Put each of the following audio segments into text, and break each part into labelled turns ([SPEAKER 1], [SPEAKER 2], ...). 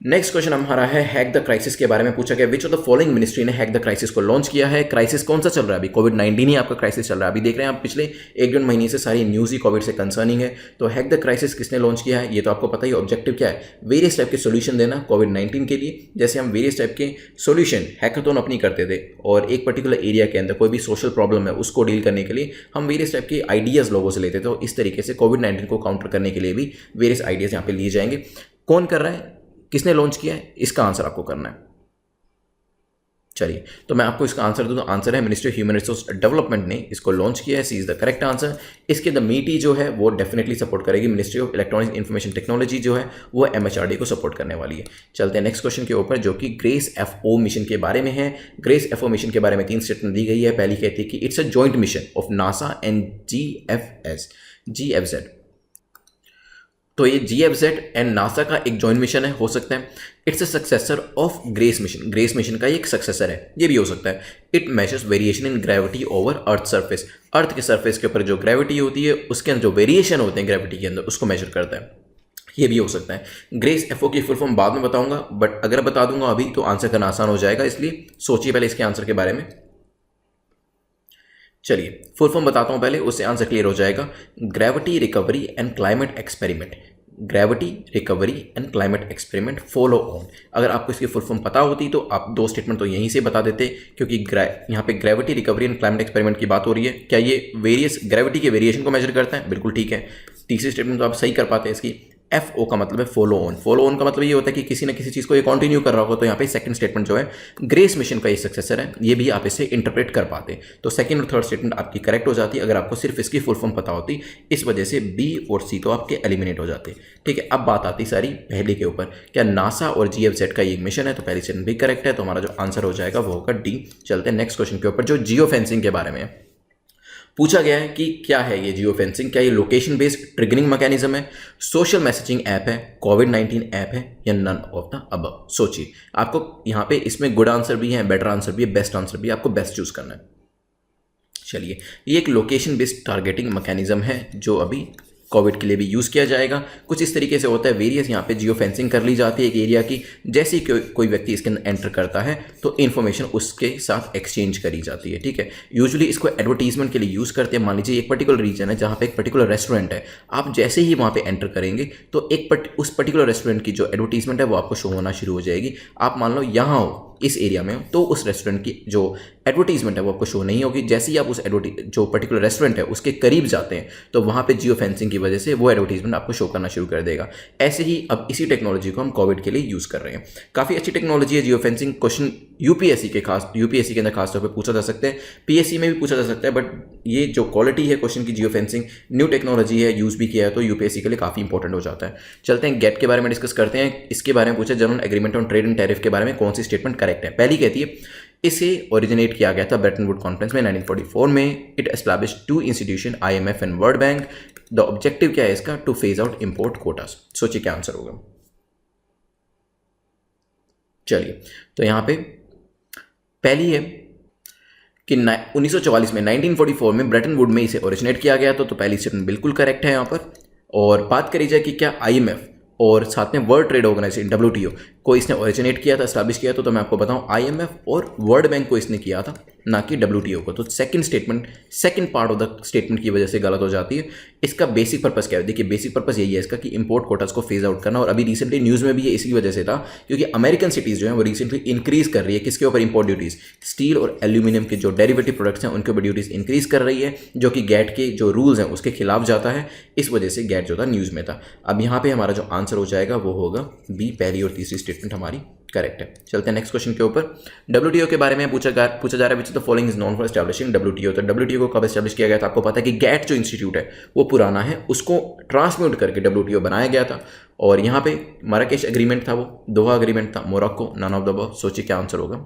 [SPEAKER 1] Next question हमारा है hack the crisis के बारे में पूछा गया। विच ऑफ द फॉलोइंग मिनिस्ट्री ने हैक द क्राइसिस को लॉन्च किया है। क्राइसिस कौन सा चल रहा है अभी? कोविड-19 ही आपका क्राइसिस चल रहा है। अभी देख रहे हैं आप पिछले 1-1.5 महीने से सारी न्यूज़ ही कोविड से कंसर्निंग है। तो हैक द क्राइसिस किसने लॉन्च किया है ये तो आपको पता ही। ऑब्जेक्टिव क्या है? वेरियस टाइप के सोल्यूशन देना कोविड-19 के लिए। जैसे हम वेरियस टाइप के सोल्यूशन हैकाथॉन अपनी करते थे और एक पर्टिकुलर एरिया के अंदर कोई भी सोशल प्रॉब्लम है उसको डील करने के लिए हम वेरियस टाइप के आइडियाज़ लोगों से लेते थे। तो इस तरीके से कोविड-19 को काउंटर करने के लिए भी वेरियस आइडियाज़ यहाँ पे लिए जाएंगे। कौन कर रहा है, किसने लॉन्च किया है, इसका आंसर आपको करना है। चलिए तो मैं आपको इसका आंसर दूं तो आंसर है ministry of human resource development ने इसको लॉन्च किया है। सी इज द करेक्ट आंसर। इसके द मीटी जो है वो डेफिनेटली सपोर्ट करेगी। Ministry of electronics information technology जो है वो एमएचआरडी को सपोर्ट करने वाली है। चलते हैं नेक्स्ट क्वेश्चन के ऊपर जो कि ग्रेस एफओ मिशन के बारे में है। ग्रेस एफओ मिशन के बारे में 3 स्टेटमेंट दी गई है। पहली कहती है कि it's a joint mission of NASA and GFZ. तो ये जीएफजेड एंड नासा का एक जॉइंट मिशन है, हो सकता है it's a successor of GRACE mission. GRACE mission का एक सक्सेसर है, ये भी हो सकता है। It measures variation in gravity over earth surface. Earth के सरफेस के ऊपर जो ग्रेविटी होती है उसके अंदर जो वेरिएशन होते हैं ग्रेविटी के अंदर उसको मेजर करता है, ये भी हो सकता है। ग्रेस एफओ की फुल फॉर्म बाद में बताऊंगा, बट अगर बता दूंगा अभी तो आंसर करना आसान हो जाएगा, इसलिए सोचिए पहले इसके आंसर के बारे में। चलिए फुल फॉर्म बताता हूं पहले, उससे आंसर क्लियर हो जाएगा। Gravity recovery and climate experiment. Gravity recovery and climate experiment follow on. अगर आपको इसकी फुल फॉर्म पता होती तो आप 2 स्टेटमेंट तो यहीं से बता देते, क्योंकि यहाँ पे gravity recovery and climate experiment की बात हो रही है। क्या ये वेरियस ग्रेविटी के वेरिएशन को मेजर करता है? बिल्कुल ठीक है। तीसरी स्टेटमेंट तो आप सही कर पाते हैं इसकी। एफ ओ का मतलब है फॉलो ऑन। फॉलो ऑन का मतलब ये होता है कि किसी न किसी चीज़ को ये कंटिन्यू कर रहा होगा। तो यहाँ पे सेकंड स्टेटमेंट जो है ग्रेस मिशन का ये सक्सेसर है, ये भी आप इसे इंटरप्रेट कर पाते। तो सेकंड और थर्ड स्टेटमेंट आपकी करेक्ट हो जाती अगर आपको सिर्फ इसकी फुल फॉर्म पता होती। इस वजह से बी और सी तो आपके एलिमिनेट हो जाते। ठीक है, अब बात आती सारी पहले के ऊपर। क्या नासा और जीएफजेड का ये मिशन है? तो पहली स्टेटमेंट भी करेक्ट है, तो हमारा जो आंसर हो जाएगा वो होगा डी। चलते हैं नेक्स्ट क्वेश्चन के ऊपर जो जियो फेंसिंग के बारे में है। पूछा गया है कि क्या है ये जियो फेंसिंग? क्या ये लोकेशन बेस्ड ट्रिगरिंग मैकेनिज्म है, सोशल मैसेजिंग ऐप है, कोविड-19 ऐप है, या नन ऑफ द अबव? सोचिए, आपको यहाँ पे इसमें गुड आंसर भी है, बेटर आंसर भी है, बेस्ट आंसर भी है, आपको बेस्ट चूज करना है। चलिए, ये एक लोकेशन बेस्ड टारगेटिंग मैकेनिज्म है जो अभी कोविड के लिए भी यूज़ किया जाएगा। कुछ इस तरीके से होता है, वेरियस यहाँ पे जियो फेंसिंग कर ली जाती है एक एरिया की। जैसे ही कोई व्यक्ति इसके अंदर एंटर करता है तो इन्फॉर्मेशन उसके साथ एक्सचेंज करी जाती है। ठीक है, यूजुअली इसको एडवर्टीजमेंट के लिए यूज़ करते हैं। मान लीजिए एक पर्टिकुलर रीजन है जहाँ पे एक पर्टिकुलर रेस्टोरेंट है, आप जैसे ही वहाँ पे एंटर करेंगे तो उस पर्टिकुलर रेस्टोरेंट की जो एडवर्टीजमेंट है वो आपको शो होना शुरू हो जाएगी। आप मान लो यहाँ हो इस एरिया में, तो उस रेस्टोरेंट की जो एडवर्टीजमेंट है वो आपको शो नहीं होगी। जैसे ही आप उस जो पर्टिकुलर रेस्टोरेंट है उसके करीब जाते हैं तो वहाँ पे जियो फेंसिंग की वजह से वो एडवर्टीजमेंट आपको शो करना शुरू कर देगा। ऐसे ही अब इसी टेक्नोलॉजी को हम कोविड के लिए यूज़ कर रहे हैं। काफ़ी अच्छी टेक्नोलॉजी है जियो फेंसिंग। क्वेश्चन यूपीएससी के अंदर खासतौर पर पूछा जा सकता है, पीएससी में भी पूछा जा सकता है, बट ये जो क्वालिटी है क्वेश्चन की जियो फेंसिंग न्यू टेक्नोलॉजी है, यूज़ भी किया है, तो यूपीएससी के लिए काफ़ी इंपॉर्टेंट हो जाता है। चलते हैं गेट के बारे में डिस्कस करते हैं। इसके बारे में पूछा general agreement on trade and tariff के बारे में कौन सी स्टेटमेंट करेक्ट है? पहली कहती है इसे ओरिजिनेट किया गया था ब्रेटन वुड कॉन्फ्रेंस में 1944 में। It establish 2 institution IMF and world bank. The objective क्या है इसका? Two phase out import quotas. सोचिए क्या आंसर होगा। चलिए तो यहां पे पहली है कि 1944 में 1944 में ब्रेटन वुड में इसे ओरिजिनेट किया गया था, तो पहली स्टेटमेंट बिल्कुल करेक्ट है यहां पर। और बात करी जाए कि क्या IMF और साथ में वर्ल्ड ट्रेड ऑर्गेनाइजेशन WTO को इसने ओरिजिनेट किया था, एस्टैब्लिश किया था, तो मैं आपको बताऊं IMF और वर्ल्ड बैंक को इसने किया था, ना कि WTO को। तो second part of the statement की वजह से गलत हो जाती है। इसका बेसिक पर्पस क्या है? देखिए बेसिक पर्पस यही है इसका कि इंपोर्ट कोटास को फेज आउट करना। और अभी रिसेंटली न्यूज़ में भी ये इसी वजह से था क्योंकि अमेरिकन सिटीज़ जो है वो रिसेंटली इंक्रीज कर रही है किसके ऊपर? Import duties. स्टील और एल्यूमिनियम के जो डेरिवेटिव प्रोडक्ट्स हैं उनके ऊपर ड्यूटीज़ इंक्रीज कर रही है, जो कि गैट के जो रूल्स हैं उसके खिलाफ जाता है। इस वजह से गैट जो था न्यूज़ में था। अब यहाँ पे हमारा जो आंसर हो जाएगा वो होगा बी। पहली और तीसरी स्टेटमेंट हमारी करेक्ट है। चलते हैं नेक्स्ट क्वेश्चन के ऊपर। WTO के बारे में पूछा जा रहा है which the following is known for establishing WTO। तो WTO को कब एस्टैब्लिश किया गया था? आपको पता है कि गैट जो इंस्टीट्यूट है वो पुराना है, उसको ट्रांसम्यूट करके WTO बनाया गया था। और यहाँ पे मराकेश एग्रीमेंट था, वो दोहा एग्रीमेंट था, Morocco, none of the above. सोचिए क्या आंसर होगा।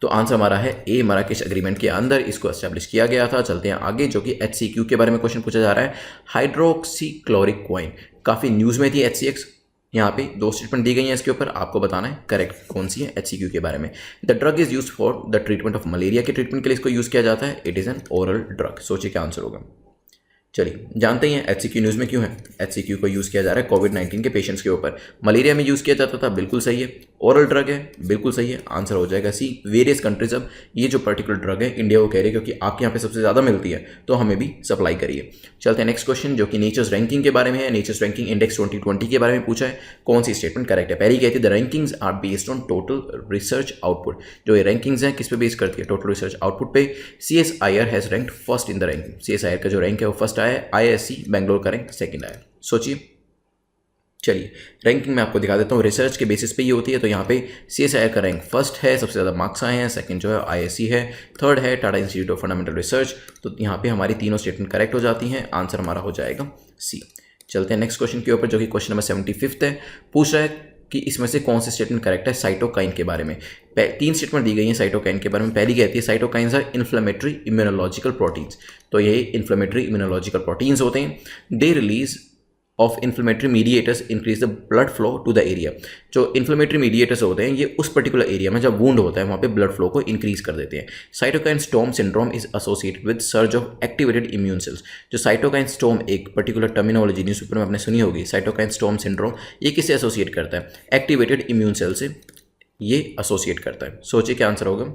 [SPEAKER 1] तो आंसर हमारा है ए, मराकेश एग्रीमेंट के अंदर इसको एस्टैब्लिश किया गया था। चलते हैं आगे जो कि HCQ के बारे में क्वेश्चन पूछा जा रहा है। हाइड्रोक्सीक्लोरिक क्वाइन, काफ़ी न्यूज़ में थी HCX। यहाँ पे 2 स्टेटमेंट दी गई हैं इसके ऊपर, आपको बताना है करेक्ट कौन सी है HCQ के बारे में। The drug is use for the treatment of malaria के ट्रीटमेंट के लिए इसको यूज़ किया जाता है। It is an oral drug. सोचिए क्या आंसर होगा। चलिए जानते ही हैं HCQ न्यूज़ में क्यों है। HCQ को यूज़ किया जा रहा है कोविड-19 के पेशेंट्स के ऊपर। मलेरिया में यूज़ किया जाता था, बिल्कुल सही है। ओरल ड्रग है, बिल्कुल सही है, आंसर हो जाएगा सी। वेरियस कंट्रीज अब ये जो पर्टिकुलर ड्रग है इंडिया को कह रही है क्योंकि आपके यहाँ पे सबसे ज़्यादा मिलती है तो हमें भी सप्लाई करिए। चलते हैं नेक्स्ट क्वेश्चन जो कि नेचर्स रैंकिंग के बारे में है। नेचर्स रैंकिंग इंडेक्स 2020 के बारे में पूछा है, कौन सी स्टेटमेंट करेक्ट है। पहली कहती है the rankings are based on total research output. जो ये रैंकिंग्स हैं किस पे बेस करती है, टोटल रिसर्च आउटपुट पे। CSIR has ranked first in the ranking. CSIR का जो रैंक है वो फर्स्ट आया है, IISc बेंगलोर का रैंक सेकंड आया। सोचिए, चलिए रैंकिंग में आपको दिखा देता हूँ, रिसर्च के बेसिस पे ये होती है। तो यहाँ पे CSIR का रैंक फर्स्ट है, सबसे ज़्यादा मार्क्स आए हैं। सेकंड जो है IISc है, थर्ड है Tata institute of fundamental research. तो यहाँ पे हमारी तीनों स्टेटमेंट करेक्ट हो जाती हैं, आंसर हमारा हो जाएगा सी। चलते हैं नेक्स्ट क्वेश्चन के ऊपर जो कि क्वेश्चन नंबर 75 है। पूछ रहा है कि इसमें से कौन सी स्टेटमेंट करेक्ट है साइटोकाइन के बारे में। तीन स्टेटमेंट दी गई हैं साइटोकाइन के बारे में। पहली कहती है cytokines are inflammatory immunological proteins. तो ये इन्फ्लेमेटरी इम्यूनोलॉजिकल प्रोटीन्स होते हैं। They release of inflammatory mediators increase the blood flow to the area. जो इन्फ्लेमेटरी मीडिएटर्स होते हैं ये उस पर्टिकुलर एरिया में जब वुंड होता है वहाँ पे ब्लड फ्लो को इंक्रीज कर देते हैं। Cytokine storm syndrome is associated with surge of activated immune cells. जो साइटोकाइन स्टॉर्म एक पर्टिकुलर टर्मिनोलॉजी न्यूज़पेपर में आपने सुनी होगी, साइटोकाइन स्टॉर्म सिंड्रोम, ये किससे एसोसिएट करता है, एक्टिवेटेड इम्यून सेल से ये एसोसिएट करता है। सोचिए क्या आंसर होगा।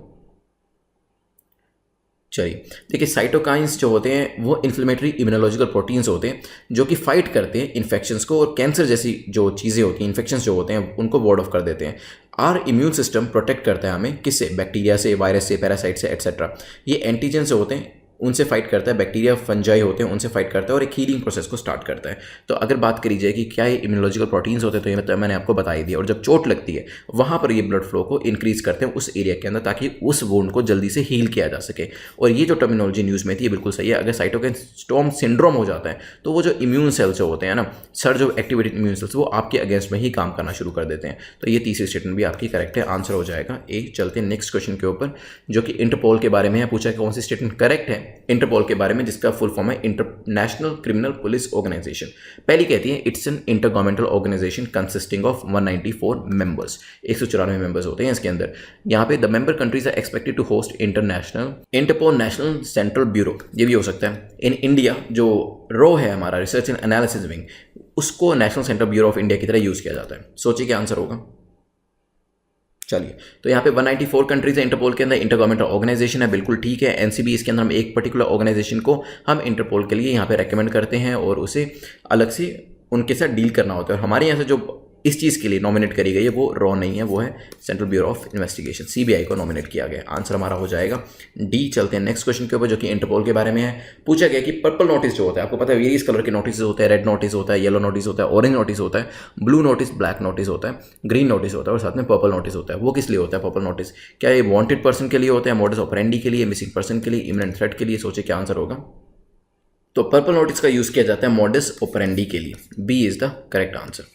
[SPEAKER 1] चलिए देखिए, साइटोकाइंस जो होते हैं वो इन्फ्लेमेटरी इम्यूनोलॉजिकल प्रोटीन्स होते हैं जो कि फाइट करते हैं इन्फेक्शंस को, और कैंसर जैसी जो चीज़ें होती हैं, इन्फेक्शंस जो होते हैं उनको वार्ड ऑफ कर देते हैं। आर इम्यून सिस्टम प्रोटेक्ट करता है हमें किससे, बैक्टीरिया से, वायरस से, पैरासाइट से एटसेट्रा। ये एंटीजन से होते हैं, उनसे फाइट करता है। बैक्टीरिया फंजाई होते हैं, उनसे फाइट करता है और एक हीलिंग प्रोसेस को स्टार्ट करता है। तो अगर बात करी जाए कि क्या ये इम्यूनोलॉजिकल प्रोटीन्स होते हैं तो ये मतलब मैंने आपको बता ही दिया। और जब चोट लगती है वहाँ पर ये ब्लड फ्लो को इंक्रीज करते हैं उस एरिया के अंदर ताकि उस वुंड को जल्दी से हील किया जा सके। और ये जो टर्मिनोलॉजी न्यूज़ में थी ये बिल्कुल सही है। अगर साइटोकाइन स्टॉर्म सिंड्रोम हो जाता है तो वो जो इम्यून सेल्स जो होते हैं ना, surge of activated immune cells, वो आपके अगेंस्ट में ही काम करना शुरू कर देते हैं। तो ये तीसरी स्टेटमेंट भी आपकी करेक्ट है, आंसर हो जाएगा ए। चलते हैं नेक्स्ट क्वेश्चन के ऊपर जो कि इंटरपोल के बारे में है। पूछा कौन सी स्टेटमेंट करेक्ट है इंटरपोल के बारे में, जिसका फुल फॉर्म है इंटरनेशनल क्रिमिनल पुलिस ऑर्गेनाइजेशन। पहली कहती है it's an intergovernmental organisation consisting of 194 members. 194 members होते हैं इसके अंदर। यहाँ पे the member countries are expected to host Interpol national central bureau. ये भी हो सकता है। इन इंडिया जो रो है हमारा रिसर्च एंड एनालिसिस विंग, उसको national central bureau of India की तरह यूज किया जाता है। सोचिए क्या आंसर होगा। चलिए तो यहाँ पे 194 कंट्रीज है इंटरपोल के अंदर, इंटरगवर्नमेंटल ऑर्गेनाइजेशन है, बिल्कुल ठीक है। एनसीबी इसके अंदर हम एक पर्टिकुलर ऑर्गेनाइजेशन को हम इंटरपोल के लिए यहाँ पे रेकमेंड करते हैं और उसे अलग से उनके साथ डील करना होता है। और हमारे यहाँ से जो इस चीज़ के लिए नॉमिनेट करी गई है वो रॉ नहीं है, वो है central bureau of investigation, CBI को नॉमिनेट किया गया। आंसर हमारा हो जाएगा डी। चलते हैं नेक्स्ट क्वेश्चन के ऊपर जो कि इंटरपोल के बारे में है। पूछा गया कि पर्पल नोटिस जो होता है, आपको पता है वेरियस कलर के नोटिस होते हैं, रेड नोटिस होता है, येलो नोटिस होता है, ऑरेंज नोटिस होता है, ब्लू नोटिस, ब्लैक नोटिस होता है, ग्रीन नोटिस होता है और साथ में पर्पल नोटिस होता है। वो किस लिए होता है पर्पल नोटिस? क्या ये वांटेड पर्सन के लिए होता है, मोडस ऑपरेंडी के लिए, मिसिंग पर्सन के लिए, इमिनेंट थ्रेट के लिए? सोचे क्या आंसर होगा। तो पर्पल नोटिस का यूज किया जाता है मोडस ऑपरेंडी के लिए। B is the correct answer.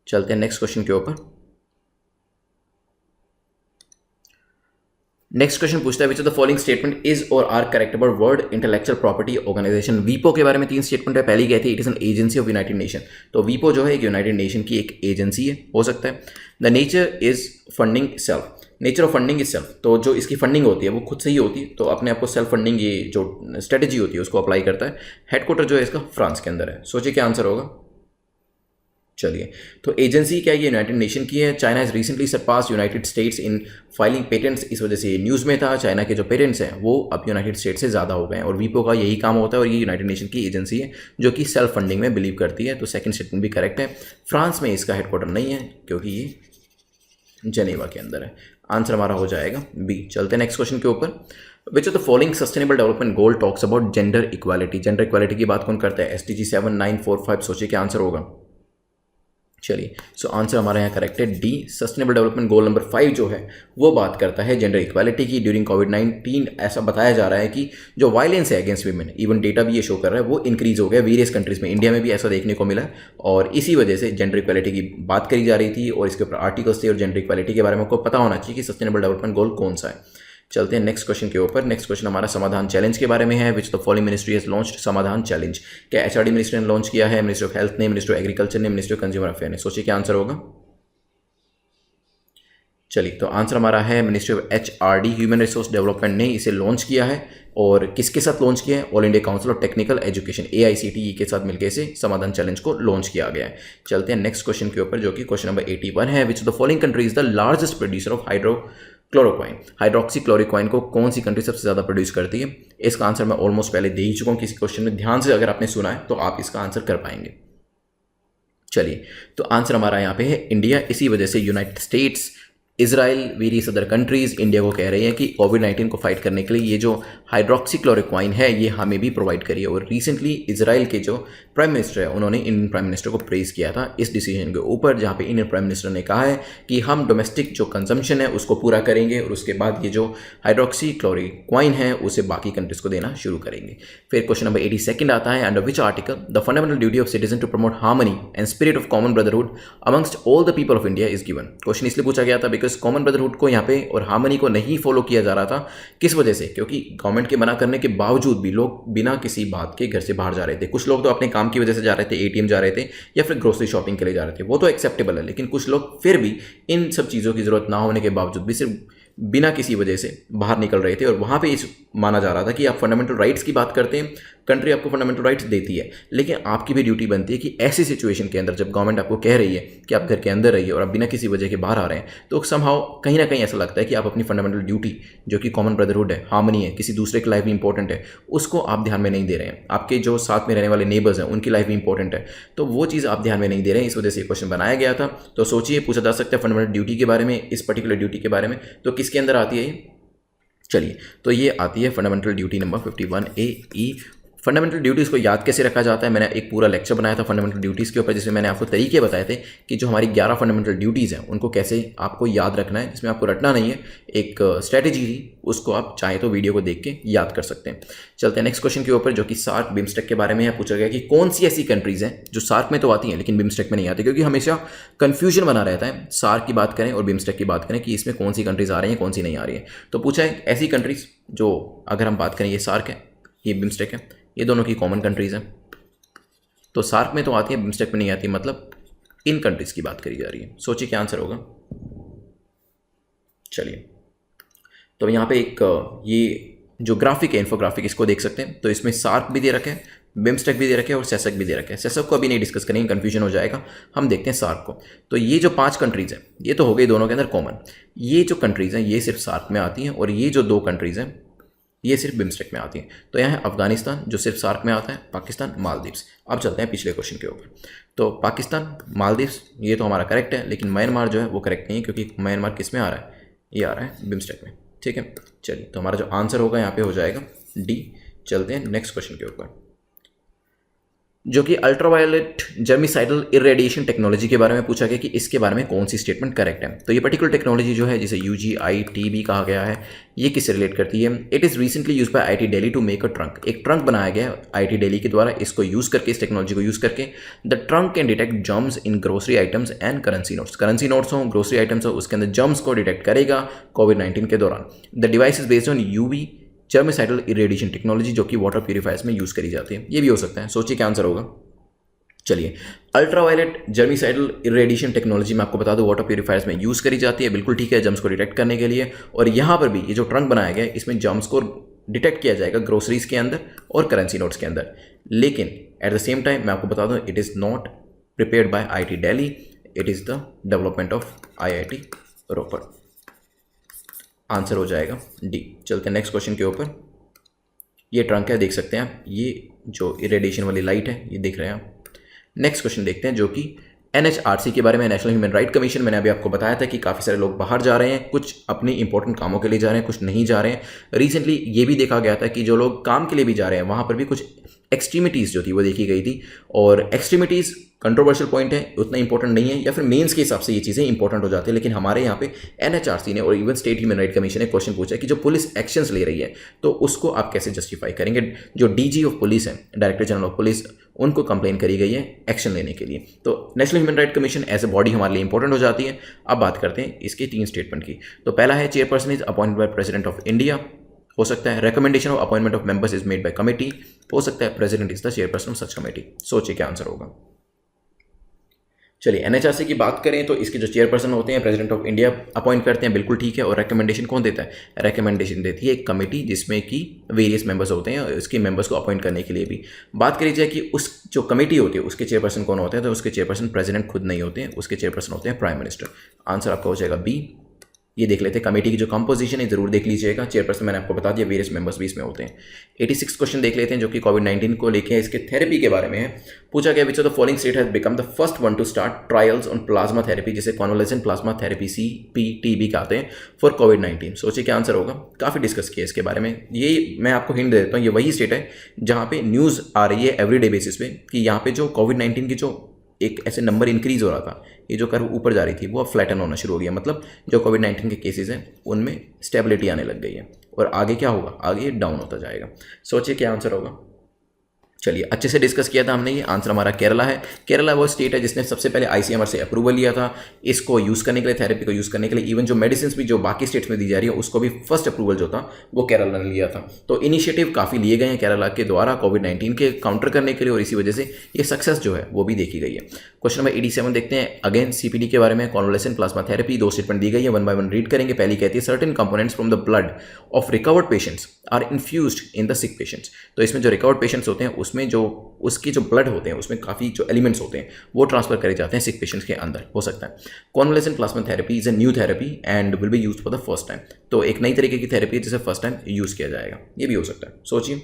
[SPEAKER 1] चलते हैं नेक्स्ट क्वेश्चन के ऊपर। नेक्स्ट क्वेश्चन पूछता है which of the following statement is or are correct about world intellectual property organization. वीपो के बारे में तीन स्टेटमेंट है। पहली कहती है it is an agency of United nation. तो वीपो जो है एक यूनाइटेड नेशन की एक एजेंसी है, हो सकता है। The nature is funding self, nature of funding is self. तो जो इसकी फंडिंग होती है वो खुद से ही होती है, तो अपने आप को सेल्फ फंडिंग ये जो स्ट्रेटेजी होती है उसको अप्लाई करता है। हेडक्वार्टर जो है इसका फ्रांस के अंदर है। सोचिए क्या आंसर होगा। चलिए तो एजेंसी क्या ये यूनाइटेड नेशन की है। China is recently surpass United States in filing patents. इस वजह से न्यूज़ में था। चाइना के जो पेटेंट्स हैं वो अब यूनाइटेड स्टेट्स से ज़्यादा हो गए हैं और वीपो का यही काम होता है और ये यूनाइटेड नेशन की एजेंसी है जो कि सेल्फ फंडिंग में बिलीव करती है। तो सेकंड स्टेटमेंट भी करेक्ट है। फ्रांस में इसका हेडक्वार्टर नहीं है क्योंकि ये जेनेवा के अंदर है। आंसर हमारा हो जाएगा बी। चलते हैं नेक्स्ट क्वेश्चन के ऊपर। विच of the following sustainable development goal talks about gender equality. Gender equality की बात कौन करता है? SDG 7945। सोचिए क्या आंसर होगा। चलिए सो आंसर हमारे यहाँ करेक्ट है D. Sustainable development goal number 5 जो है वो बात करता है जेंडर इक्वालिटी की। ड्यूरिंग कोविड-19 ऐसा बताया जा रहा है कि जो वायलेंस है अगेंस्ट वीमेन, इवन डेटा भी ये शो कर रहा है, वो इंक्रीज हो गया वेरियस कंट्रीज़ में। इंडिया में भी ऐसा देखने को मिला और इसी वजह से जेंडर इक्वालिटी की बात करी जा रही थी और इसके ऊपर आर्टिकल्स थे और जेंडर इक्वालिटी के बारे में आपको पता होना चाहिए कि सस्टेनेबल डेवलपमेंट गोल कौन सा है। चलते हैं नेक्स्ट क्वेश्चन के ऊपर। नेक्स्ट क्वेश्चन हमारा समाधान चैलेंज के बारे में है। Which the following ministry has launched समाधान चैलेंज। क्या HRD मिनिस्ट्री ने लॉन्च किया है, मिनिस्ट्री ऑफ हेल्थ ने, मिनिस्ट्री ऑफ एग्रीकल्चर ने, मिनिस्ट्री ऑफ कंज्यूमर अफेयर ने? सोचिए क्या आंसर होगा। चलिए, तो आंसर हमारा है ministry of HRD, human resource development ने इसे लॉन्च किया है। और किसके साथ लॉन्च किया है? All India council of technical education AICTE के साथ मिलकर इसे समाधान चैलेंज को लॉन्च किया गया है। चलते हैं नेक्स्ट क्वेश्चन के ऊपर, जो कि क्वेश्चन नंबर 81 है। Which of the following country is the largest producer of hydrochloroquine? Hydroxychloroquine को कौन सी कंट्री सबसे ज़्यादा प्रोड्यूस करती है? इसका आंसर मैं ऑलमोस्ट पहले दे ही चुका हूँ किसी क्वेश्चन में, ध्यान से अगर आपने सुना है तो आप इसका आंसर कर पाएंगे। चलिए, तो आंसर हमारा यहाँ पे है इंडिया। इसी वजह से United states, Israel, various other countries India को कह रही हैं कि कोविड-19 को फाइट करने के लिए ये जो हाइड्रोक्सीक्लोरोक्वाइन है ये हमें भी प्रोवाइड करिए। और रिसेंटली इजराइल के जो प्राइम मिनिस्टर है उन्होंने इंडियन प्राइम मिनिस्टर को प्रेज़ किया था इस डिसीजन के ऊपर, जहाँ पे इंडियन प्राइम मिनिस्टर ने कहा है कि हम डोमेस्टिक जो कंजम्पशन है उसको पूरा करेंगे और उसके बाद ये जो हाइड्रोक्सीक्लोरोक्वाइन है उसे बाकी कंट्रीज़ को देना शुरू करेंगे। फिर क्वेश्चन नंबर 82 आता है, under which article the fundamental duty of citizen to promote harmony and spirit of common brotherhood amongst all the people of India is given? Question इसलिए पूछा गया था बिकॉज कॉमन ब्रदरहुड को यहाँ पे और हार्मनी को नहीं फॉलो किया जा रहा था। किस वजह से? क्योंकि गवर्नमेंट के मना करने के बावजूद भी लोग बिना किसी बात के घर से बाहर जा रहे थे। कुछ लोग तो अपने काम की वजह से जा रहे थे, ATM जा रहे थे या फिर ग्रोसरी शॉपिंग के लिए जा रहे थे, वो तो एक्सेप्टेबल है। लेकिन कुछ लोग फिर भी इन सब चीज़ों की ज़रूरत ना होने के बावजूद भी सिर्फ बिना किसी वजह से बाहर निकल रहे थे। और वहाँ पे इस माना जा रहा था कि आप फंडामेंटल राइट्स की बात करते हैं, कंट्री आपको फंडामेंटल राइट्स देती है, लेकिन आपकी भी ड्यूटी बनती है कि ऐसी सिचुएशन के अंदर जब गवर्नमेंट आपको कह रही है कि आप घर के अंदर रहिए और आप बिना किसी वजह के बाहर आ रहे हैं, तो समहाउ कहीं ना कहीं ऐसा लगता है कि आप अपनी फंडामेंटल ड्यूटी जो कि कॉमन ब्रदरहुड है, हार्मनी है, किसी दूसरे की लाइफ भी इंपॉर्टेंट है, उसको आप ध्यान में नहीं दे रहे हैं। आपके जो साथ में रहने वाले नेबर्स हैं उनकी लाइफ भी इंपॉर्टेंट है, तो वो चीज़ आप ध्यान में नहीं दे रहे हैं। इस वजह से क्वेश्चन बनाया गया था। तो सोचिए, पूछा जा सकता है फंडामेंटल ड्यूटी के बारे में, इस पर्टिकुलर ड्यूटी के बारे में, तो किसके अंदर आती है? चलिए, तो ये आती है fundamental duty number 51A। Fundamental duties को याद कैसे रखा जाता है? मैंने एक पूरा लेक्चर बनाया था फंडामेंटल ड्यूटीज़ के ऊपर, जिसमें मैंने आपको तरीके बताए थे कि जो हमारी 11 फंडामेंटल ड्यूटीज़ हैं उनको कैसे आपको याद रखना है, जिसमें आपको रटना नहीं है, एक स्ट्रैटेजी थी, उसको आप चाहे तो वीडियो को देख के याद कर सकते हैं। चलते हैं नेक्स्ट क्वेश्चन के ऊपर, जो कि सार्क बिम्स्टेक के बारे में है। पूछा गया कि कौन सी ऐसी कंट्रीज़ हैं जो सार्क में तो आती हैं लेकिन बिम्स्टेक में नहीं आती, क्योंकि हमेशा कन्फ्यूजन बना रहता है सार्क की बात करें और बिम्स्टेक की बात करें कि इसमें कौन सी कंट्रीज़ आ रही हैं कौन सी नहीं आ रही है। तो पूछा है ऐसी कंट्रीज़ जो, अगर हम बात करें, ये सार्क है, ये बिम्स्टेक है, ये दोनों की कॉमन कंट्रीज़ हैं, तो सार्क में तो आती है, बिम्स्टेक में नहीं आती, मतलब इन कंट्रीज़ की बात करी जा रही है। सोचिए क्या आंसर होगा। चलिए, तो यहाँ पे एक ये जो ग्राफिक है, इन्फोग्राफिक, इसको देख सकते हैं। तो इसमें सार्क भी दे रखे हैं, बिम्स्टेक भी दे रखे हैं और सेसक भी दे रखे हैं। सेसक को अभी नहीं डिस्कस करेंगे, कन्फ्यूजन हो जाएगा। हम देखते हैं सार्क को। तो ये जो 5 कंट्रीज़ हैं ये तो हो गई दोनों के अंदर कॉमन। ये जो कंट्रीज़ हैं ये सिर्फ सार्क में आती हैं और ये जो 2 कंट्रीज़ हैं ये सिर्फ बिम्स्टेक में आती हैं। तो यहाँ है अफगानिस्तान जो सिर्फ सार्क में आता है, पाकिस्तान, मालदीव्स। अब चलते हैं पिछले क्वेश्चन के ऊपर। तो पाकिस्तान, मालदीव्स ये तो हमारा करेक्ट है, लेकिन म्यांमार जो है वो करेक्ट नहीं है, क्योंकि म्यांमार किस में आ रहा है? ये आ रहा है बिम्स्टेक में। ठीक है, चलिए, तो हमारा जो आंसर होगा यहाँ पे हो जाएगा डी। चलते हैं नेक्स्ट क्वेश्चन के ऊपर, जो कि अल्ट्रावायलेट जर्मिसाइडल इरेडिएशन टेक्नोलॉजी के बारे में पूछा गया कि इसके बारे में कौन सी स्टेटमेंट करेक्ट है। तो ये पर्टिकुलर टेक्नोलॉजी जो है, जिसे UGIT कहा गया है, ये किससे रिलेट करती है? It is recently use by IIT Delhi to make a trunk. एक ट्रंक बनाया गया है IIT दिल्ली के द्वारा। इसको यूज़ करके, इस टेक्नोलॉजी को यूज़ करके, the trunk can detect germs in grocery items and currency notes. Currency notes हो, ग्रोसरी आइटम्स हो, उसके अंदर जर्म्स को डिटेक्ट करेगा कोविड-19 के दौरान। The device is based on UV germicidal irradiation technology, जो कि वाटर प्यूरीफायर्स में यूज़ करी जाती है। ये भी हो सकता है। सोचिए क्या आंसर होगा। चलिए, अल्ट्रावायलेट जर्मिसाइडल इरेडिएशन टेक्नोलॉजी मैं आपको बता दूं वाटर प्यूरीफायर्स में यूज़ करी जाती है। बिल्कुल ठीक है, जर्म्स को डिटेक्ट करने के लिए। और यहाँ पर भी ये जो ट्रंक बनाया गया है इसमें जर्म्स को डिटेक्ट किया जाएगा ग्रोसरीज के अंदर और करेंसी नोट्स के अंदर। लेकिन एट द सेम टाइम मैं आपको बता दूं it is not prepared by IIT Delhi, it is the development of IIT Ropar. Answer हो जाएगा डी। चलते हैं नेक्स्ट क्वेश्चन के ऊपर। ये ट्रंक है, देख सकते हैं आप, ये जो इरेडिएशन वाली लाइट है ये देख रहे हैं आप। नेक्स्ट क्वेश्चन देखते हैं, जो कि NHRC के बारे में, नेशनल ह्यूमन राइट कमीशन। मैंने अभी आपको बताया था कि काफ़ी सारे लोग बाहर जा रहे हैं, कुछ अपनी इंपॉर्टेंट कामों के लिए जा रहे हैं, कुछ नहीं जा रहे हैं। रिसेंटली ये भी देखा गया था कि जो लोग काम के लिए भी जा रहे हैं वहाँ पर भी कुछ एक्सट्रीमिटीज़ जो थी वो देखी गई थी। और एक्सट्रीमिटीज़ कंट्रोवर्शियल पॉइंट है, उतना इंपॉर्टेंट नहीं है, या फिर मेंस के हिसाब से ये चीज़ें इंपॉर्टेंट हो जाती है। लेकिन हमारे यहाँ पे NHRC ने और even state human right commission ने क्वेश्चन पूछा है कि जो पुलिस एक्शंस ले रही है तो उसको आप कैसे जस्टिफाई करेंगे। जो DG ऑफ पुलिस है, डायरेक्टर जनरल ऑफ पुलिस, उनको कंप्लेन करी गई है एक्शन लेने के लिए। तो national human right commission as a body हमारे लिए इंपॉर्टेंट हो जाती है। अब बात करते हैं इसके 3 स्टेटमेंट की। तो पहला है chairperson is appointed by president of India, हो सकता है recommendation of appointment of members is made by committee, हो सकता है president is the chairperson of such committee. सोचिए क्या आंसर होगा। चलिए एनएचआरसी की बात करें तो इसके जो चेयरपर्सन होते हैं प्रेसिडेंट ऑफ इंडिया अपॉइंट करते हैं, बिल्कुल ठीक है। और रिकमेंडेशन कौन देता है? रिकमेंडेशन देती है एक कमेटी जिसमें कि वेरियस मेंबर्स होते हैं, इसके मेंबर्स को अपॉइंट करने के लिए भी बात करी जाए कि उस जो कमेटी होती है उसके चेयरपर्सन कौन होते हैं, तो उसके चेयरपर्सन प्रेसिडेंट खुद नहीं होते हैं, उसके चेयरपर्सन होते हैं प्राइम मिनिस्टर। आंसर आपका हो जाएगा बी। ये देख लेते हैं कमेटी की जो कंपोजिशन है, जरूर देख लीजिएगा। चेयरपर्सन मैंने आपको बता दिया, वेरियस मेंबर्स भी इसमें होते हैं। 86 क्वेश्चन देख लेते हैं जो कि कोविड-19 को लेके इसके थेरेपी के बारे में है। पूछा गया विच of the following state has become the first one two start trials on plasma therapy, जिसे कॉन्वलेसेंट प्लाज्मा थेरेपी CPTB कहते हैं, फॉर कोविड-19। सोचिए क्या आंसर होगा। काफ़ी डिस्कस किया इसके बारे में। ये मैं आपको हिंट दे देता हूँ, ये वही स्टेट है जहाँ पे न्यूज़ आ रही है एवरीडे बेसिस पे कि यहाँ पे जो कोविड-19 की जो एक ऐसे नंबर इंक्रीज हो रहा था, ये जो कर्व ऊपर जा रही थी वो अब फ्लैटन होना शुरू हो गया। मतलब जो कोविड-19 के केसेस हैं उनमें स्टेबिलिटी आने लग गई है और आगे क्या होगा, आगे ये डाउन होता जाएगा। सोचिए क्या आंसर होगा। चलिए अच्छे से डिस्कस किया था हमने। ये आंसर हमारा केरला है। केरला वो स्टेट है जिसने सबसे पहले ICMR से अप्रूवल लिया था इसको यूज़ करने के लिए, थेरेपी को यूज़ करने के लिए। इवन जो मेडिसिन भी जो बाकी स्टेट्स में दी जा रही है उसको भी फर्स्ट अप्रूवल जो था वो केरला ने लिया था। तो इनिशिएटिव काफ़ी लिए गए हैं केरला के द्वारा कोविड-19 के काउंटर करने के लिए और इसी वजह से ये सक्सेस जो है वो भी देखी गई है। क्वेश्चन नंबर 87 देखते हैं। अगेन CPD के बारे में, कॉन्वलेसेंट प्लाज्मा थेरेपी। 2 स्टेटमेंट दी गई है, 1 बाय 1 रीड करेंगे। पहली कहती है certain components from the blood of recovered patients are infused in the sick patients. तो इसमें जो रिकवर्ड पेशेंट्स होते हैं उसमें जो उसकी जो ब्लड होते हैं उसमें काफ़ी जो एलिमेंट्स होते हैं वो ट्रांसफर करे जाते हैं सिक पेशेंट्स के अंदर, हो सकता है। Convalescent plasma therapy is a new therapy and will be used for the first time. तो एक नई तरीके की थेरेपी है जिसे फर्स्ट टाइम यूज़ किया जाएगा, ये भी हो सकता है। सोचिए।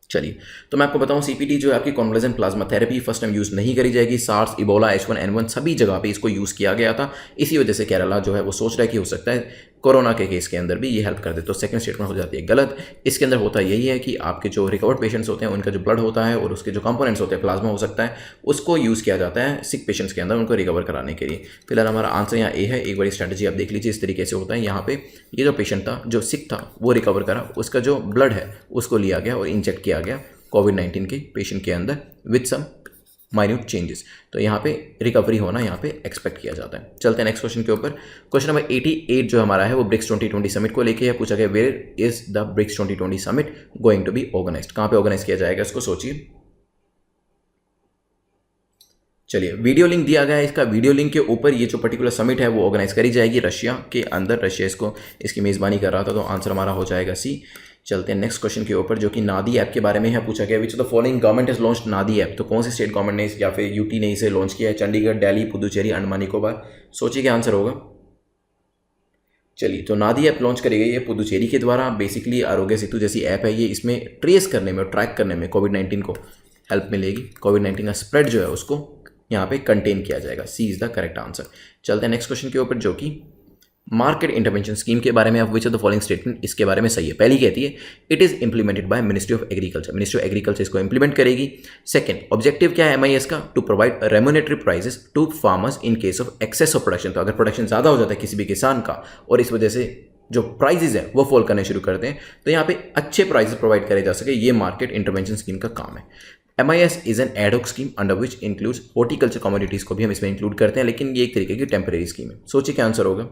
[SPEAKER 1] चलिए तो मैं आपको बताऊं CPD जो है आपकी convalescent plasma therapy first time use नहीं करी जाएगी। सार्स, इबोला, H1N1 सभी जगह पे इसको यूज़ किया गया था। इसी वजह से केरला जो है वो सोच रहा है कि हो सकता है कोरोना के केस के अंदर भी ये हेल्प कर दे। तो सेकंड स्टेटमेंट हो जाती है गलत। इसके अंदर होता यही है कि आपके जो रिकवर्ड पेशेंट्स होते हैं उनका जो ब्लड होता है और उसके जो कंपोनेंट्स होते हैं, प्लाज्मा हो सकता है, उसको यूज़ किया जाता है सिक पेशेंट्स के अंदर उनको रिकवर कराने के लिए। फिलहाल हमारा आंसर यहाँ ए है। एक बड़ी स्ट्रैटेजी आप देख लीजिए, इस तरीके से होता है। यहाँ पे ये जो पेशेंट था जो सिक था वो रिकवर करा, उसका जो ब्लड है उसको लिया गया और इंजेक्ट किया गया कोविड-19 के पेशेंट के अंदर विद सम माइन्यूट चेंजेस। तो यहाँ पे रिकवरी होना यहाँ पे एक्सपेक्ट किया जाता है। चलते हैं नेक्स्ट क्वेश्चन के ऊपर। क्वेश्चन नंबर 88 जो हमारा है वो ब्रिक्स 2020 समिट को लेके है। पूछा गया where is the BRICS 2020 summit going to be organised, कहाँ पे ऑर्गेनाइज किया जाएगा इसको सोचिए। चलिए वीडियो लिंक दिया गया है, इसका वीडियो लिंक के ऊपर ये जो पर्टिकुलर समिट है वो ऑर्गेनाइज करी जाएगी रशिया के अंदर। रशिया इसको इसकी मेज़बानी कर रहा था, तो आंसर हमारा हो जाएगा सी। चलते हैं नेक्स्ट क्वेश्चन के ऊपर जो कि नादी ऐप के बारे में है। पूछा गया विच of the following government has launched नादी ऐप। तो कौन सी स्टेट गवर्नमेंट ने या फिर यूटी ने इसे लॉन्च किया है? चंडीगढ़, दिल्ली, पुदुचेरी, अंडमान निकोबार। सोचिए क्या आंसर होगा। चलिए तो नादी ऐप लॉन्च करी गई है पुदुचेरी के द्वारा। बेसिकली आरोग्य सेतु जैसी ऐप है ये, इसमें ट्रेस करने में और ट्रैक करने में कोविड-19 को हेल्प मिलेगी। कोविड-19 का स्प्रेड जो है उसको यहाँ पे कंटेन किया जाएगा। सी इज द करेक्ट आंसर। चलते हैं नेक्स्ट क्वेश्चन के ऊपर जो कि मार्केट इंटरवेंशन स्कीम के बारे में। आप which of the following statement इसके बारे में सही है? पहली कहती है it is implemented by ministry of agriculture. Ministry of agriculture इसको इंप्लीमेंट करेगी। सेकंड, ऑब्जेक्टिव क्या है MIS का? To provide remunerative prices to farmers in case of excess of production. तो अगर प्रोडक्शन ज़्यादा हो जाता है किसी भी किसान का और इस वजह से जो प्राइजेस हैं वो फॉल करने शुरू करते हैं, तो यहाँ पे अच्छे प्राइजेस प्रोवाइड करे जा सके, ये मार्केट इंटरवेंशन स्कीम का काम है। MIS is an ad hoc scheme under which includes horticulture commodities को भी हम इसमें इंक्लूड करते हैं, लेकिन ये एक तरीके की टेम्परेरी स्कीम है। सोचिए क्या आंसर होगा।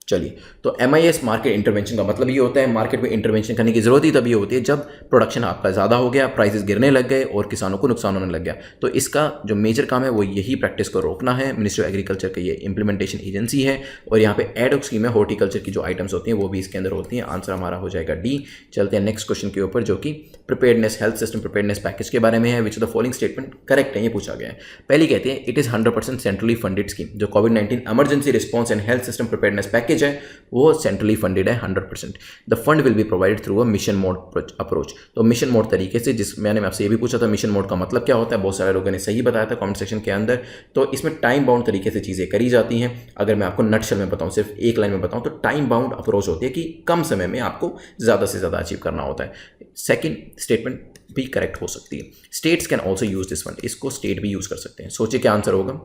[SPEAKER 1] चलिए तो MIS मार्केट इंटरवेंशन का मतलब ये होता है मार्केट में इंटरवेंशन करने की जरूरत ही तभी होती है जब प्रोडक्शन आपका ज़्यादा हो गया, प्राइसेस गिरने लग गए और किसानों को नुकसान होने लग गया। तो इसका जो मेजर काम है वो यही प्रैक्टिस को रोकना है। मिनिस्ट्री ऑफ एग्रीकल्चर की ये इंप्लीमेंटेशन एजेंसी है और यहाँ पे एडहॉक स्कीम है, हॉर्टिकल्चर की जो आइटम्स होती हैं वो भी इसके अंदर होती हैं। आंसर हमारा हो जाएगा डी। चलते हैं नेक्स्ट क्वेश्चन के ऊपर जो कि preparedness health system preparedness package के बारे में है। Which of the following statement correct है, ये पूछा गया है। पहली कहती है it is 100% centrally funded scheme. जो कोविड-19 emergency response and health system preparedness package है वो सेंट्रली फंडेड है 100%। The fund will be provided through a mission mode approach. तो मिशन मोड तरीके से, जिस मैंने आपसे ये भी पूछा था मिशन मोड का मतलब क्या होता है, बहुत सारे लोगों ने सही बताया था कमेंट सेक्शन के अंदर। तो इसमें टाइम बाउंड तरीके से चीज़ें करी जाती हैं। अगर मैं आपको नटशल में बताऊं, सिर्फ एक लाइन में बताऊं, तो टाइम बाउंड अप्रोच होती है कि कम समय में आपको ज़्यादा से ज़्यादा अचीव करना होता है। सेकेंड स्टेटमेंट भी करेक्ट हो सकती है। States can also use this fund. इसको स्टेट भी यूज कर सकते हैं। सोचिए क्या आंसर होगा।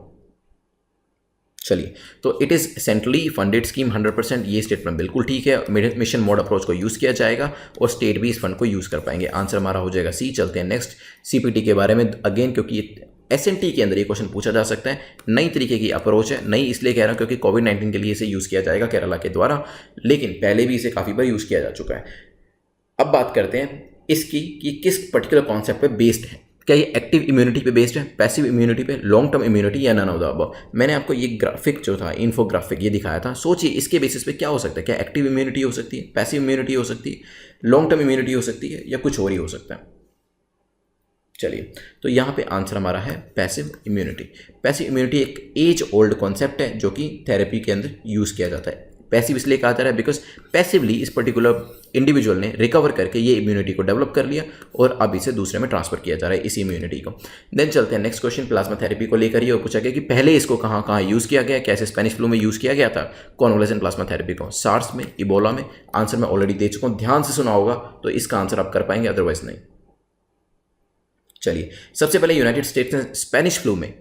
[SPEAKER 1] चलिए तो it is centrally funded scheme 100%, ये स्टेटमेंट बिल्कुल ठीक है। मिशन मोड अप्रोच को यूज़ किया जाएगा और स्टेट भी इस फंड को यूज़ कर पाएंगे। आंसर हमारा हो जाएगा सी। चलते हैं नेक्स्ट CPT के बारे में। अगेन क्योंकि SNT के अंदर ये क्वेश्चन पूछा जा सकता है, नई तरीके की अप्रोच है। नई इसलिए कह रहा हूँ क्योंकि कोविड-19 के लिए इसे यूज़ किया जाएगा केरला के द्वारा, लेकिन पहले भी इसे काफ़ी बार यूज़ किया जा चुका है। अब बात करते हैं इसकी कि किस पर्टिकुलर कॉन्सेप्ट पे बेस्ड है। क्या ये एक्टिव इम्यूनिटी पे बेस्ड है, पैसिव इम्यूनिटी पे, लॉन्ग टर्म इम्यूनिटी या नन ऑफ द अबव। मैंने आपको ये ग्राफिक जो था, इन्फोग्राफिक ये दिखाया था, सोचिए इसके बेसिस पे क्या हो सकता है। क्या एक्टिव इम्यूनिटी हो सकती है, पैसिव इम्यूनिटी हो सकती है, लॉन्ग टर्म इम्यूनिटी हो सकती है, या कुछ और ही हो सकता है। चलिए, तो यहाँ पे आंसर हमारा है पैसिव इम्यूनिटी। पैसिव इम्यूनिटी एक एज ओल्ड कॉन्सेप्ट है जो कि थेरेपी के अंदर यूज़ किया जाता है। पैसिव इसलिए कहा जा रहा है बिकॉज पैसिवली इस पर्टिकुलर इंडिविजुअल ने रिकवर करके ये इम्यूनिटी को डेवलप कर लिया और अब इसे दूसरे में ट्रांसफर किया जा रहा है इसी इम्यूनिटी को। देन चलते हैं नेक्स्ट क्वेश्चन, प्लाज्मा थेरेपी को लेकर ही और पूछा गया कि पहले इसको कहाँ कहाँ यूज़ किया गया, कैसे स्पेनिश फ्लू में यूज़ किया गया था कॉन्वलेसेंट प्लाज्मा थेरेपी को, सार्स में, इबोला में। आंसर मैं ऑलरेडी दे चुका हूँ, ध्यान से सुना होगा तो इसका आंसर आप कर पाएंगे, अदरवाइज नहीं। चलिए, सबसे पहले यूनाइटेड स्टेट्स ने स्पेनिश फ्लू में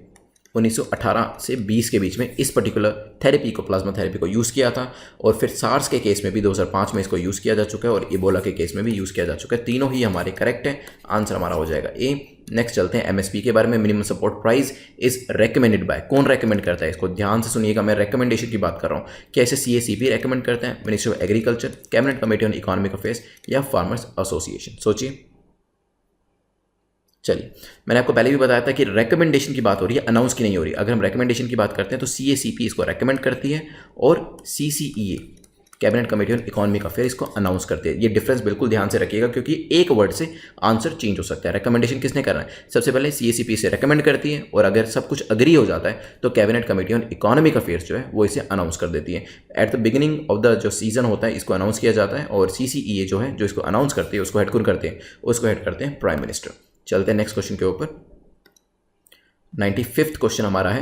[SPEAKER 1] 1918 से 20 के बीच में इस पर्टिकुलर थेरेपी को, प्लाज्मा थेरेपी को यूज़ किया था। और फिर सार्स के केस में भी 2005 में इसको यूज़ किया जा चुका है और इबोला के केस में भी यूज़ किया जा चुका है। तीनों ही हमारे करेक्ट हैं, आंसर हमारा हो जाएगा ए। नेक्स्ट चलते हैं एमएसपी के बारे में। Minimum support price is recommended by, कौन रेकमेंड करता है इसको, ध्यान से सुनिएगा, मैं रेकमेंडेशन की बात कर रहा हूँ। क्या इसे CACP रेकमेंड करते हैं, ministry of agriculture, cabinet committee on economic affairs या फार्मर्स एसोसिएशन। सोचिए। चलिए, मैंने आपको पहले भी बताया था कि रेकमेंडेशन की बात हो रही है, अनाउंस की नहीं हो रही। अगर हम रेकमेंडेशन की बात करते हैं तो CACP इसको रेकमेंड करती है और CCEA, cabinet committee on economic affair, इसको अनाउंस करती है। ये डिफरेंस बिल्कुल ध्यान से रखिएगा क्योंकि एक वर्ड से आंसर चेंज हो सकता है। रेकमेंडेशन किसने करना है, सबसे पहले CACP इसे रेकमेंड करती है और अगर सब कुछ अग्री हो जाता है तो cabinet committee on economic affairs जो है वो इसे अनाउंस कर देती है। At the beginning of the जो सीजन होता है इसको अनाउंस किया जाता है और CCEA जो है जो इसको अनाउंस करती है, उसको हेड कौन करते हैं, उसको हेड करते हैं प्राइम मिनिस्टर। चलते हैं नेक्स्ट क्वेश्चन के ऊपर। 95वां क्वेश्चन हमारा है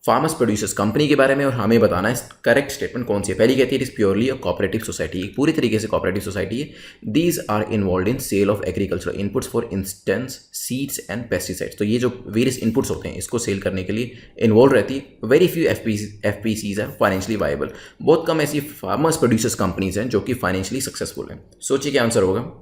[SPEAKER 1] फार्मर्स प्रोड्यूसर्स कंपनी के बारे में और हमें बताना है करेक्ट स्टेटमेंट कौन सी है। पहली कहती है it is purely a cooperative society, एक पूरी तरीके से कोऑपरेटिव सोसाइटी है। These are involve in sale of agricultural inputs for instance seeds and pesticides. तो ये जो वेरियस इनपुट्स होते हैं इसको सेल करने के लिए इन्वॉल्व रहती है। Very few FPCs are financially viable, बहुत कम ऐसी फार्मर्स प्रोड्यूसर्स कंपनीज हैं जो कि फाइनेंशियली सक्सेसफुल हैं। सोचिए क्या आंसर होगा।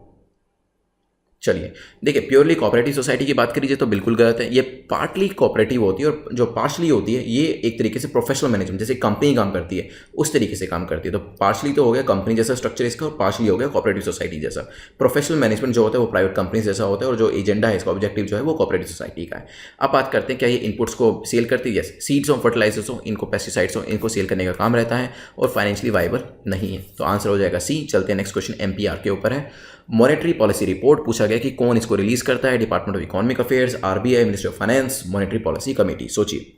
[SPEAKER 1] चलिए, देखिए, प्योरली कोऑपरेटिव सोसाइटी की बात करिए तो बिल्कुल गलत है। ये पार्टली कोऑपरेटिव होती है और जो पार्शली होती है ये एक तरीके से प्रोफेशनल मैनेजमेंट, जैसे कंपनी काम करती है उस तरीके से काम करती है। तो पार्शली तो हो गया कंपनी जैसा स्ट्रक्चर इसका और पार्शली हो गया कोऑपरेटिव सोसाइटी जैसा। प्रोफेशनल मैनेजमेंट जो होता है वो प्राइवेट कंपनीज जैसा होता है और जो एजेंडा है इसका ऑब्जेक्टिव जो है वो कोऑपरेटिव सोसाइटी का है। अब बात करते हैं क्या ये इनपुट्स को सेल करती है। यस, सीड्स हो, फर्टिलाइजर्स हो, इनको पेस्टिसाइड्स हो, इनको सेल करने का काम रहता है और फाइनेंशियली वाइबल नहीं है। तो आंसर हो जाएगा सी। चलते हैं नेक्स्ट क्वेश्चन, MPR के ऊपर है। मॉनेटरी पॉलिसी रिपोर्ट पूछा गया कि कौन इसको रिलीज करता है, department of economic affairs, RBI, ministry of finance, monetary policy committee. सोचिए।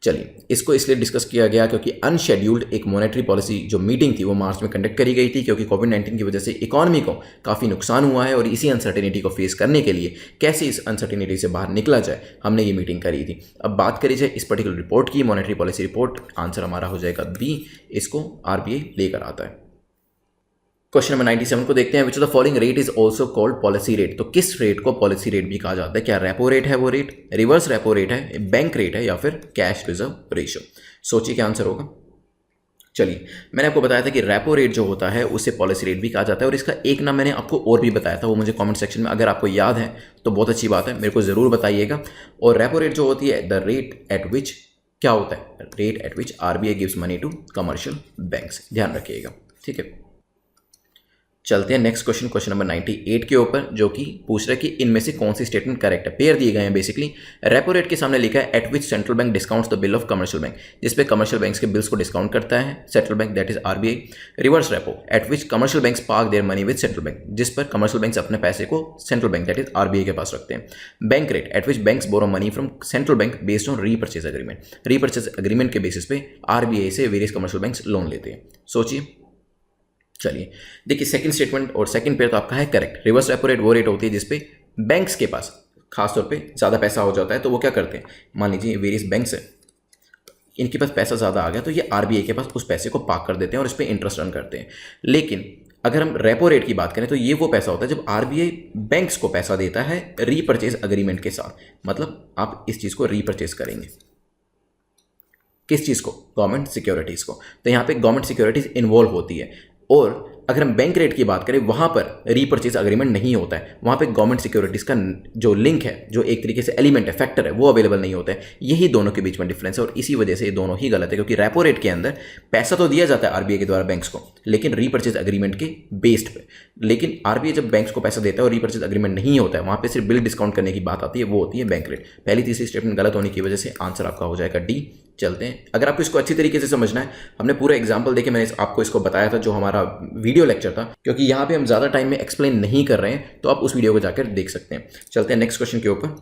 [SPEAKER 1] चलिए, इसको इसलिए डिस्कस किया गया क्योंकि अनशेड्यूल्ड एक मॉनेटरी पॉलिसी जो मीटिंग थी वो मार्च में कंडक्ट करी गई थी क्योंकि कोविड-19 की वजह से इकोनॉमी को काफ़ी नुकसान हुआ है और इसी अनसर्टेनिटी को फेस करने के लिए कैसे इस अनसर्टेनिटी से बाहर निकला जाए हमने ये मीटिंग करी थी। अब बात करी जाए इस पर्टिकुलर रिपोर्ट की, मॉनेटरी पॉलिसी रिपोर्ट, आंसर हमारा हो जाएगा बी, इसको RBI लेकर आता है। क्वेश्चन नंबर 97 को देखते हैं। विच of the following rate is also called policy rate. तो किस रेट को पॉलिसी रेट भी कहा जाता है? क्या रेपो रेट है वो रेट, रिवर्स रेपो रेट है, बैंक रेट है या फिर कैश रिजर्व रेशियो? सोचिए क्या आंसर होगा। चलिए, मैंने आपको बताया था कि रेपो रेट जो होता है उसे पॉलिसी रेट भी कहा जाता है और इसका एक नाम मैंने आपको और भी बताया था, वो मुझे कमेंट सेक्शन में अगर आपको याद है तो बहुत अच्छी बात है, मेरे को ज़रूर बताइएगा। और रेपो रेट जो होती है, द रेट एट विच क्या होता है, rate at which RBI gives money to commercial banks, ध्यान रखिएगा, ठीक है। चलते हैं नेक्स्ट क्वेश्चन, क्वेश्चन नंबर 98 के ऊपर, जो कि पूछ रहा है कि इनमें से कौन सी स्टेटमेंट करेक्ट है। पेयर दिए गए हैं बेसिकली। रेपो रेट के सामने लिखा है at which central bank discounts the bill of commercial bank, जिसपे कमर्शियल बैंक्स के बिल्स को डिस्काउंट करता है central bank, that is RBI। Reverse repo at which commercial banks park their money with central bank, जिस पर commercial banks अपने पैसे को central bank that is RBI के पास रखते हैं। Bank rate at which banks borrow money from central bank based on repurchase agreement, repurchase agreement के बेसिस पे RBI से वेरियस कमर्शियल बैंक्स लोन लेते हैं। सोचिए। चलिए, देखिए, सेकंड स्टेटमेंट और सेकंड पेयर तो आपका है करेक्ट। रिवर्स रेपो रेट वो रेट होती है जिसपे बैंक्स के पास खासतौर पे ज़्यादा पैसा हो जाता है, तो वो क्या करते हैं, मान लीजिए वेरियस बैंक्स है, इनके पास पैसा ज़्यादा आ गया तो ये RBI के पास उस पैसे को पार्क कर देते हैं और इस पर इंटरेस्ट अर्न करते हैं। लेकिन अगर हम रेपो रेट की बात करें तो ये वो पैसा होता है जब RBI बैंक्स को पैसा देता है रीपर्चेज अग्रीमेंट के साथ, मतलब आप इस चीज़ को रीपर्चेज करेंगे, किस चीज़ को, गवर्नमेंट सिक्योरिटीज़ को। तो यहाँ पे गवर्नमेंट सिक्योरिटीज़ इन्वॉल्व होती है और अगर हम बैंक रेट की बात करें वहाँ पर रीपर्चेज अग्रीमेंट नहीं होता है, वहाँ पे गवर्नमेंट सिक्योरिटीज़ का जो लिंक है, जो एक तरीके से एलिमेंट है, फैक्टर है, वो अवेलेबल नहीं होता है। यही दोनों के बीच में डिफरेंस है और इसी वजह से ये दोनों ही गलत है, क्योंकि रेपो रेट के अंदर पैसा तो दिया जाता है आरबीआई के द्वारा बैंक्स को, लेकिन रीपर्चेज अग्रीमेंट के बेस्ड पे। लेकिन आरबीआई जब बैंक्स को पैसा देता है और रीपर्चेज अग्रीमेंट नहीं होता है, वहाँ पे सिर्फ बिल डिस्काउंट करने की बात आती है, वो होती है बैंक रेट। पहली तीसरी स्टेटमेंट गलत होने की वजह से आंसर आपका हो जाएगा डी। चलते हैं, अगर आपको इसको अच्छी तरीके से समझना है, हमने पूरा एग्जाम्पल देके मैंने आपको इसको बताया था जो हमारा वीडियो लेक्चर था, क्योंकि यहाँ पे हम ज़्यादा टाइम में एक्सप्लेन नहीं कर रहे हैं, तो आप उस वीडियो को जाकर देख सकते हैं। चलते हैं नेक्स्ट क्वेश्चन के ऊपर।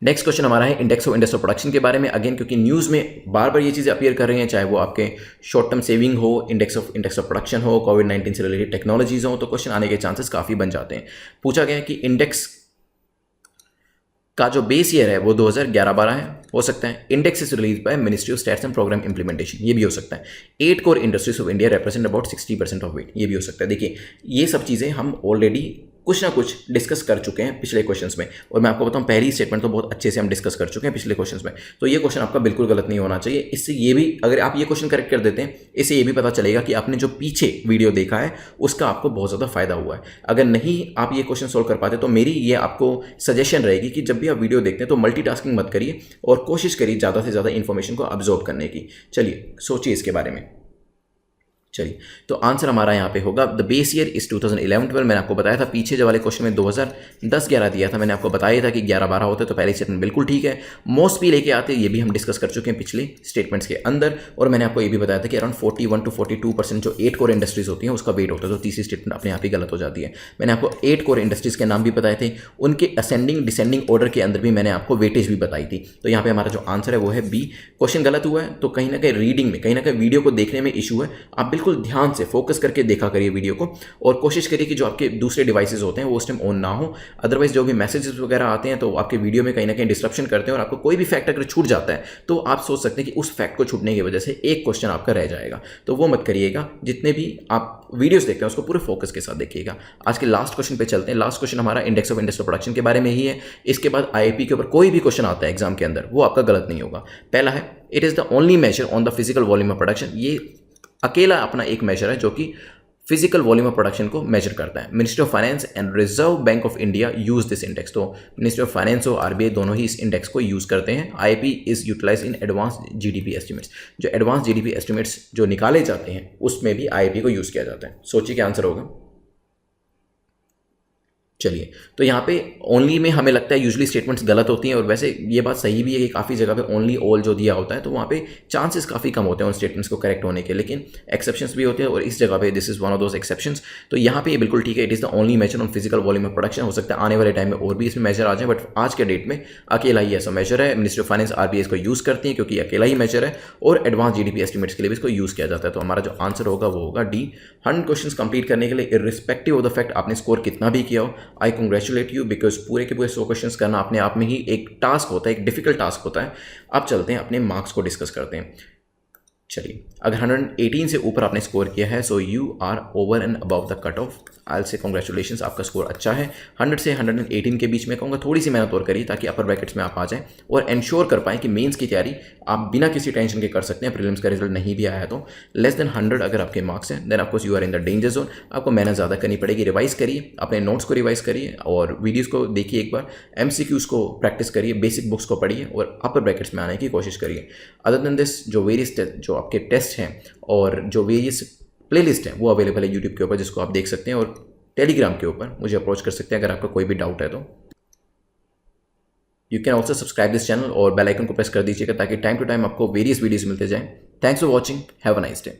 [SPEAKER 1] नेक्स्ट क्वेश्चन हमारा है इंडेक्स ऑफ इंडस्ट्रियल प्रोडक्शन के बारे में। अगेन क्योंकि न्यूज़ में बार बार ये चीज़ें अपीयर कर रही हैं, चाहे वो आपके शॉर्ट टर्म सेविंग हो, इंडेक्स ऑफ प्रोडक्शन हो, कोविड-19 से रिलेटेड टेक्नोलॉजीज हो, तो क्वेश्चन आने के चांसेस काफ़ी बन जाते हैं। पूछा गया है कि इंडेक्स का जो बेस ईयर है वो 2011-12 है, हो सकता है। Index is release by ministry of stats and programme implementation, ये भी हो सकता है। 8 core industries of India represent about 60% of weight, ये भी हो सकता है। देखिए ये सब चीज़ें हम ऑलरेडी कुछ ना कुछ डिस्कस कर चुके हैं पिछले क्वेश्चंस में, और मैं आपको बताऊं पहली स्टेटमेंट तो बहुत अच्छे से हम डिस्कस कर चुके हैं पिछले क्वेश्चंस में, तो ये क्वेश्चन आपका बिल्कुल गलत नहीं होना चाहिए। इससे ये भी, अगर आप ये क्वेश्चन करेक्ट कर देते हैं, इससे ये भी पता चलेगा कि आपने जो पीछे वीडियो देखा है उसका आपको बहुत ज़्यादा फायदा हुआ है। अगर नहीं आप ये क्वेश्चन सोल्व कर पाते तो मेरी ये आपको सजेशन रहेगी कि जब भी आप वीडियो देखते हैं तो मल्टीटास्किंग मत करिए और कोशिश करिए ज़्यादा से ज़्यादा इन्फॉर्मेशन को अब्जॉर्ब करने की। चलिए सोचिए इसके बारे में। चलिए तो आंसर हमारा यहाँ पे होगा द बेस ईयर इज 2011-12। मैंने आपको बताया था पीछे जो वाले क्वेश्चन में 2010-11 दिया था, मैंने आपको बताया था कि 11-12 होते तो पहले स्टेटमेंट बिल्कुल ठीक है। मोस्ट भी लेके आते, ये भी हम डिस्कस कर चुके हैं पिछले स्टेटमेंट्स के अंदर, और मैंने आपको ये भी बताया था कि अराउंड 41 to 42% जो 8 कोर इंडस्ट्रीज होती हैं उसका वेट होता है, तो तीसरी स्टेटमेंट अपने आप ही गलत हो जाती है। मैंने आपको 8 कोर इंडस्ट्रीज के नाम भी बताए थे, उनके असेंडिंग डिसेंडिंग ऑर्डर के अंदर भी मैंने आपको वेटेज भी बताई थी, तो यहाँ पे हमारा जो आंसर है वो है बी। क्वेश्चन गलत हुआ है तो कहीं ना कहीं रीडिंग में, कहीं ना कहीं वीडियो को देखने में इशू है। आप बिल्कुल ध्यान से फोकस करके देखा करिए वीडियो को, और कोशिश करिए कि जो आपके दूसरे डिवाइसेस होते हैं वो उस टाइम ऑन ना हो, अदरवाइज जो भी मैसेजेस वगैरह आते हैं तो आपके वीडियो में कहीं ना कहीं डिस्ट्रप्शन करते हैं, और आपको कोई भी फैक्ट अगर छूट जाता है तो आप सोच सकते हैं कि उस फैक्ट को छूटने की वजह से एक क्वेश्चन आपका रह जाएगा, तो वो मत करिएगा। जितने भी आप वीडियोस देखते हैं उसको पूरे फोकस के साथ देखिएगा। आज के लास्ट क्वेश्चन पे चलते हैं। लास्ट क्वेश्चन हमारा इंडेक्स ऑफ इंडस्ट्रियल प्रोडक्शन के बारे में ही है। इसके बाद आईआईपी के ऊपर कोई भी क्वेश्चन आता है एग्जाम के अंदर वो आपका गलत नहीं होगा। पहला है it is the only measure on the physical volume of production, ये अकेला अपना एक मेजर है जो कि फिजिकल वॉल्यूम ऑफ प्रोडक्शन को मेजर करता है। Ministry of finance and Reserve Bank of India use this index, तो मिनिस्ट्री ऑफ फाइनेंस और आरबीआई दोनों ही इस इंडेक्स को यूज करते हैं। IIP is utilise in advance GDP estimates, जो एडवांस जीडीपी एस्टिमेट्स जो निकाले जाते हैं उसमें भी आईआईपी को यूज किया जाता है। सोचिए क्या आंसर होगा। चलिए तो यहाँ पे ओनली में हमें लगता है यूजुअली स्टेटमेंट्स गलत होती हैं, और वैसे ये बात सही भी है कि काफ़ी जगह पे ओनली ऑल जो दिया होता है तो वहाँ पे चांसेस काफ़ी कम होते हैं उन स्टेटमेंट्स को करेक्ट होने के, लेकिन एक्सेप्शंस भी होते हैं, और इस जगह पे this is one of those exceptions. तो यहाँ पे ये बिल्कुल ठीक है, it is the only measure on physical volume of production. हो सकता है आने वाले टाइम में और भी इसमें मेजर आ जाए, बट आज के डेट में अकेला ही ऐसा मेजर है। मिनिस्ट्री ऑफ फाइनेंस आरबीआई इसको यूज़ करती है क्योंकि अकेला ही मेजर है, और एडवांस जीडीपी एस्टिमेट्स के लिए भी इसको यूज़ किया जाता है। तो हमारा जो आंसर होगा वो होगा डी। 100 क्वेश्चन कंप्लीट करने के लिए इर्रिस्पेक्टिव ऑफ द फैक्ट आपने स्कोर कितना भी किया हो, आई कांग्रेचुलेट यू, बिकॉज पूरे के पूरे 100 क्वेश्चंस करना अपने आप में ही एक टास्क होता है, एक डिफिकल्ट टास्क होता है। अब चलते हैं अपने मार्क्स को डिस्कस करते हैं। चलिए अगर 118 से ऊपर आपने स्कोर किया है so you are over and above the cut off, I say congratulations, आपका स्कोर अच्छा है। 100 से 118 के बीच में कहूँगा थोड़ी सी मेहनत और करिए ताकि अपर ब्रैकेट्स में आप आ जाएं, और इंश्योर कर पाएँ कि मेंस की तैयारी आप बिना किसी टेंशन के कर सकते हैं। प्रीलिम्स का रिजल्ट नहीं भी आया तो लेस देन 100 अगर आपके मार्क्स हैं then of course you are in the danger zone. आपको मेहनत ज़्यादा करनी पड़ेगी। रिवाइज करिए, अपने नोट्स को रिवाइज करिए और वीडियोज़ को देखिए एक बार, MCQs को प्रैक्टिस करिए, बेसिक बुक्स को पढ़िए और अपर ब्रैकेट्स में आने की कोशिश करिए। अदर देन दिस जो वेरियस जो आपके टेस्ट हैं और जो वेरियस प्लेलिस्ट है वो अवेलेबल है यूट्यूब के ऊपर, जिसको आप देख सकते हैं, और टेलीग्राम के ऊपर मुझे अप्रोच कर सकते हैं अगर आपका कोई भी डाउट है तो। You can also subscribe this channel और बेल आइकन को प्रेस कर दीजिएगा ताकि टाइम टू टाइम आपको वेरियस वीडियोस मिलते जाएं। Thanks for watching, have a nice day.